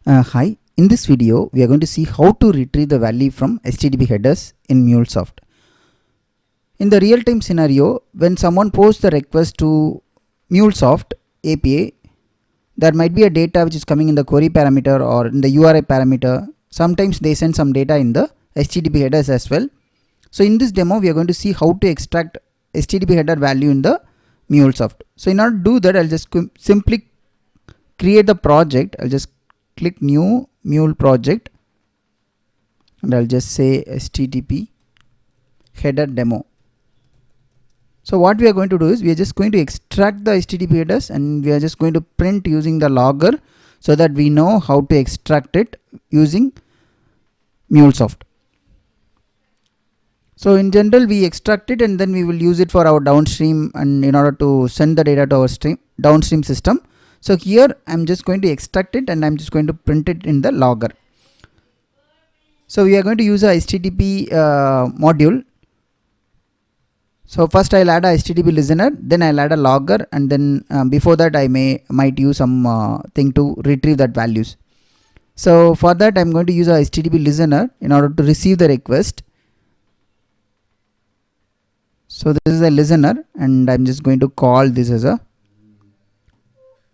Hi, in this video we are going to see how to retrieve the value from HTTP headers in MuleSoft. In the real-time scenario, when someone posts the request to MuleSoft API, there might be a data which is coming in the query parameter or in the URI parameter. Sometimes they send some data in the HTTP headers as well. So in this demo we are going to see how to extract HTTP header value in the MuleSoft. So in order to do that, I'll just simply create the project. I'll just click new Mule project and I'll just say HTTP header demo. So what we are going to do is we are just going to extract the HTTP headers and we are just going to print using the logger so that we know how to extract it using MuleSoft. So in general we extract it and then we will use it for our downstream and in order to send the data to our downstream system. So here I'm just going to extract it and I'm just going to print it in the logger. So we are going to use a HTTP module. So first I'll add a HTTP listener, then I'll add a logger, and then before that I might use some thing to retrieve that values. So for that I'm going to use a HTTP listener in order to receive the request. So this is a listener and I'm just going to call this as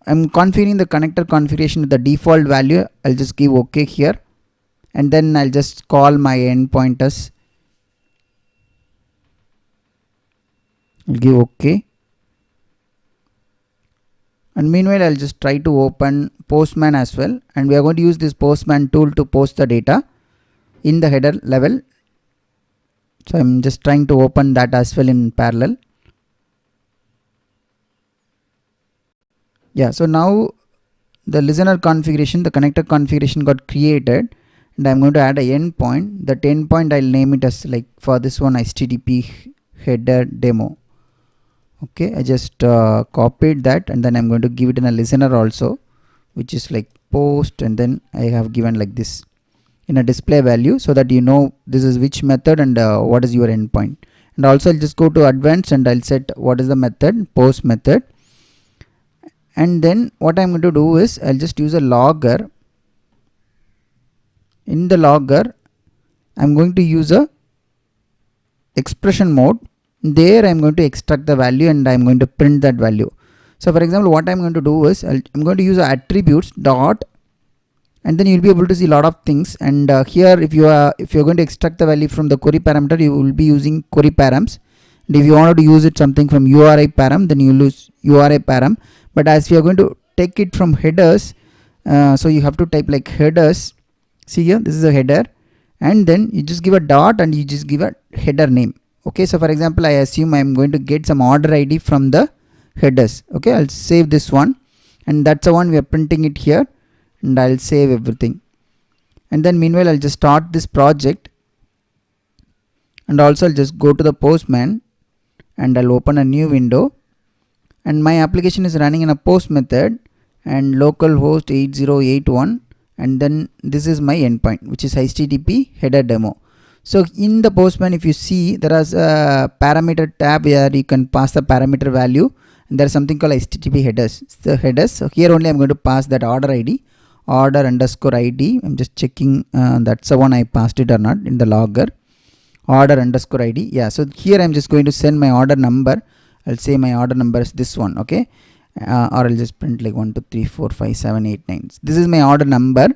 I'm configuring the connector configuration with the default value. I'll just give OK here and then I'll just call my endpoint as I'll give OK, and meanwhile I'll just try to open Postman as well, and we are going to use this Postman tool to post the data in the header level. So I'm just trying to open that as well in parallel. Yeah, so now the listener configuration, the connector configuration got created, and I'm going to add a endpoint. That endpoint I'll name it as, like, for this one, HTTP header demo. Okay, I just copied that and then I'm going to give it in a listener also, which is like post, and then I have given like this in a display value so that you know this is which method and what is your endpoint. And also I'll just go to advanced and I'll set what is the method, post method. And then what I'm going to do is I'll just use a logger. In the logger I'm going to use a expression mode. There I'm going to extract the value and I'm going to print that value. So for example, what I'm going to do is I'm going to use attributes dot, and then you'll be able to see a lot of things. And here if you're going to extract the value from the query parameter, you will be using query params. And if you wanted to use it something from URI param, then you use URI param. But as we are going to take it from headers, so you have to type like headers. See here, this is a header, and then you just give a dot and you just give a header name. Okay, so for example, I assume I'm going to get some order ID from the headers. Okay, I'll save this one, and that's the one we are printing it here, and I'll save everything. And then meanwhile I'll just start this project, and also I'll just go to the Postman and I'll open a new window, and my application is running in a post method and localhost 8081, and then this is my endpoint, which is HTTP header demo. So in the Postman, if you see, there is a parameter tab where you can pass the parameter value, and there is something called HTTP headers. The headers. So here only I'm going to pass that order ID, order underscore ID. I'm just checking that's the one I passed it or not in the logger. Order underscore ID. Yeah. So here I'm just going to send my order number. I'll say my order number is this one. Okay. Or I'll just print like 1 2 3 4 5 7 8 9. This is my order number,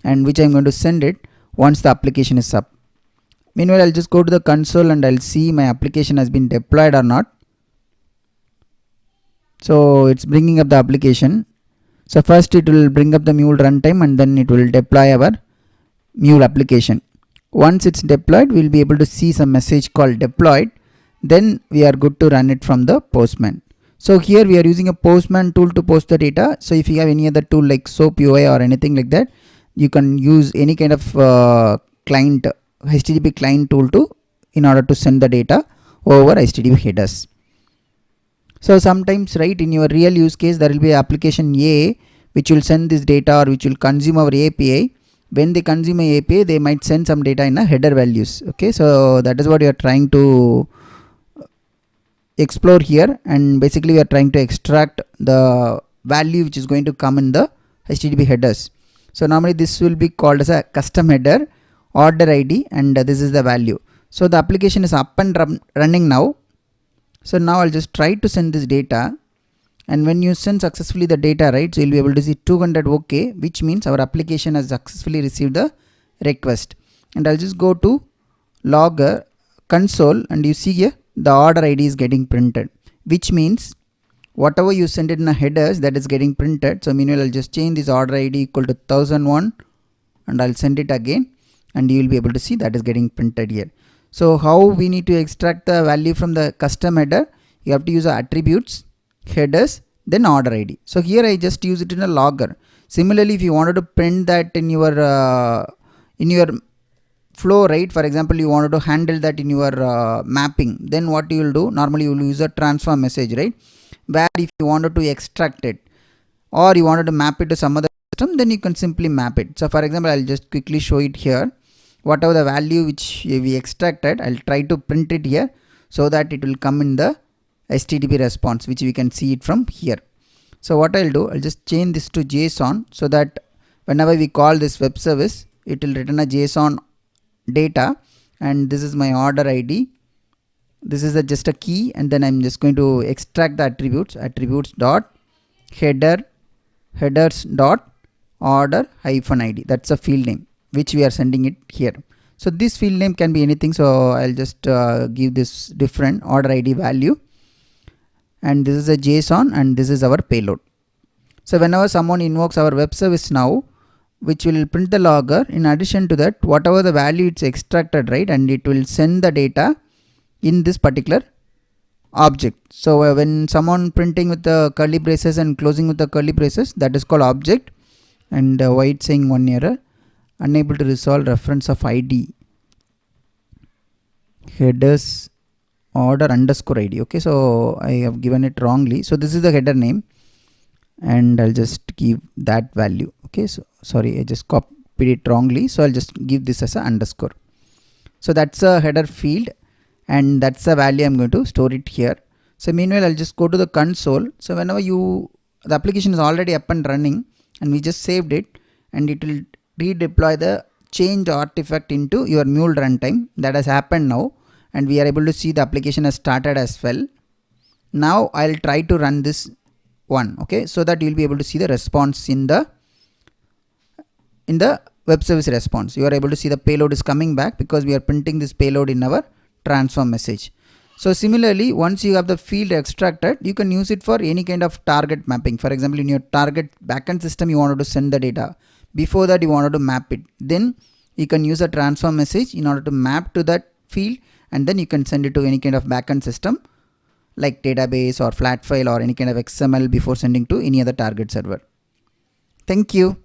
and which I'm going to send it once the application is up. Meanwhile, I'll just go to the console and I'll see my application has been deployed or not. So it's bringing up the application. So first it will bring up the Mule runtime and then it will deploy our Mule application. Once it's deployed, we'll be able to see some message called deployed. Then we are good to run it from the Postman. So here we are using a Postman tool to post the data. So if you have any other tool like SOAP UI or anything like that, you can use any kind of client, HTTP client tool in order to send the data over HTTP headers. So sometimes, right, in your real use case, there will be application A which will send this data or which will consume our API. When they consume a API, they might send some data in a header values. Okay, so that is what you are trying to explore here, and basically we are trying to extract the value which is going to come in the HTTP headers. So normally this will be called as a custom header, order ID, and this is the value. So the application is up and running now. So now I'll just try to send this data, and when you send successfully the data, right, so you'll be able to see 200 OK, which means our application has successfully received the request. And I'll just go to logger console, and you see here the order ID is getting printed, which means whatever you send it in the headers, that is getting printed. So meanwhile I'll just change this order ID equal to 1001, and I'll send it again, and you will be able to see that is getting printed here. So how we need to extract the value from the custom header? You have to use the attributes, headers, then order ID. So here I just use it in a logger. Similarly, if you wanted to print that in your flow, right, for example, you wanted to handle that in your mapping, then what you will do, normally you will use a transform message, right, where if you wanted to extract it or you wanted to map it to some other system, then you can simply map it. So for example, I'll just quickly show it here. Whatever the value which we extracted, I'll try to print it here so that it will come in the HTTP response, which we can see it from here. So what I'll do, I'll just change this to JSON so that whenever we call this web service, it will return a JSON data, and this is my order ID. This is just a key, and then I'm just going to extract the attributes dot header headers dot order hyphen ID. That's a field name which we are sending it here. So this field name can be anything, so I'll just give this different order ID value, and this is a JSON, and this is our payload. So whenever someone invokes our web service now, which will print the logger, in addition to that, whatever the value it's extracted, right, and it will send the data in this particular object. So when someone printing with the curly braces and closing with the curly braces, that is called object. And why it's saying one error, unable to resolve reference of ID, headers order underscore ID. Okay, so I have given it wrongly. So this is the header name, and I'll just give that value. Okay, so sorry, I just copied it wrongly, so I'll just give this as an underscore. So that's a header field, and that's the value I'm going to store it here. So meanwhile, I'll just go to the console. So whenever the application is already up and running, and we just saved it, and it will redeploy the change artifact into your mule runtime. That has happened now, and we are able to see the application has started as well. Now I'll try to run this one, okay, so that you'll be able to see the response in the web service response. You are able to see the payload is coming back because we are printing this payload in our transform message. So similarly, once you have the field extracted, you can use it for any kind of target mapping. For example, in your target backend system, you wanted to send the data. Before that, you wanted to map it. Then you can use a transform message in order to map to that field, and then you can send it to any kind of backend system like database or flat file or any kind of XML before sending to any other target server. Thank you.